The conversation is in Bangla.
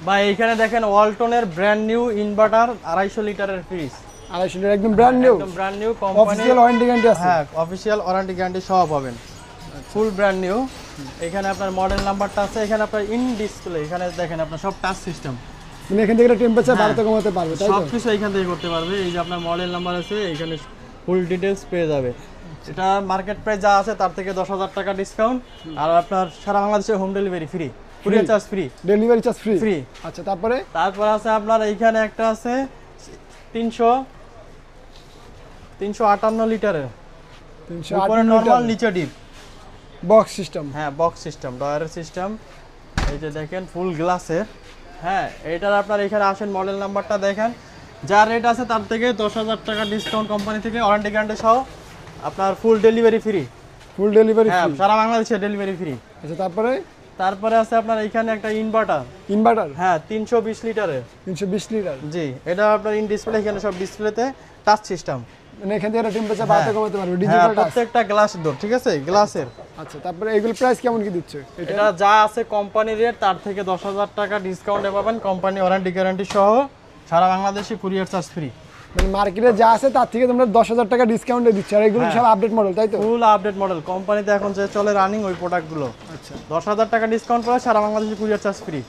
বা এইখানে দেখেন ওয়ালটনের ব্র্যান্ড নিউ ইনভার্টার 250 লিটারের ফ্রিজ। 250 লিটার একদম ব্র্যান্ড নিউ, একদম brand new company, official warranty guarantee আছে। হ্যাঁ, অফিশিয়াল ওয়ারেন্টি গ্যারান্টি সহ পাবেন, ফুল ব্র্যান্ড নিউ। এখানে আপনার মডেল নাম্বারটা আছে, এখানে আপনার ইন ডিসপ্লে, এখানে দেখেন আপনার সব টাচ সিস্টেম, মানে এখান থেকে টেম্পারেচার বাড়াতে কমাতে পারবে, তাই তো? সব কিছু এখান থেকে করতে পারবে। এই যে আপনার মডেল নাম্বার আছে, এখানে ফুল ডিটেইলস পেয়ে যাবে। এটা মার্কেট প্রাইস যা আছে তার থেকে 10,000 টাকা ডিসকাউন্ট, আর আপনার সারা বাংলাদেশে home delivery free, courier charge free, delivery charge free. Free. আচ্ছা, তারপর আছে আপনার এইখানে একটা আছে 358 লিটারের, উপরে 358 নরমাল, লিটার নিচে ডিপ, বক্স সিস্টেম। হ্যাঁ, বক্স সিস্টেম, ডয়ারের সিস্টেম। এই যে দেখেন ফুল গ্লাসের। হ্যাঁ, এটার আপনার এখানে আসেন, মডেল নাম্বারটা দেখেন, যা রেট আছে তার থেকে 10,000 টাকা ডিসকাউন্ট কোম্পানি থেকে, ওয়ারেন্টি গ্যারান্টি সহ, আপনার food delivery free. Food delivery হ্যাঁ, ফ্রি, সারা বাংলাদেশে ডেলিভারি ফ্রি। আচ্ছা। তারপরে আছে আপনার এখানে একটা ইনভার্টার, হ্যাঁ, 320 লিটারের, 320 লিটার। জি। এটা আপনার ইন ডিসপ্লে, এখানে সব ডিসপ্লেতে টাচ সিস্টেম, মানে এখান থেকে টেম্পারেচার বাড়াতে কমাতে পারবে, হ্যাঁ, ডিজিটাল টাচ। প্রত্যেকটা গ্লাস ডোর, ঠিক আছে, গ্লাসের। আচ্ছা, তারপরে এগুলো প্রাইস কেমন কি দিচ্ছে? এটা যা আছে কোম্পানি রেট তার থেকে 10,000 টাকা ডিসকাউন্টে পাবেন, কোম্পানি ওয়ারেন্টি গ্যারান্টি সহ, সারা বাংলাদেশে কুরিয়ার চার্জ ফ্রি। মানে মার্কেটে যা আছে তার থেকে তোমরা 10,000 টাকা ডিসকাউন্টে দিচ্ছ, আর এগুলো সব আপডেট মডেল, তাই তো? ফুল আপডেট মডেল, কোম্পানিতে এখন যে চলে রানিং ওই প্রোডাক্টগুলো। আচ্ছা, 10,000 টাকা ডিসকাউন্ট করে সারা বাংলাদেশে কুরিয়ার চার্জ ফ্রি।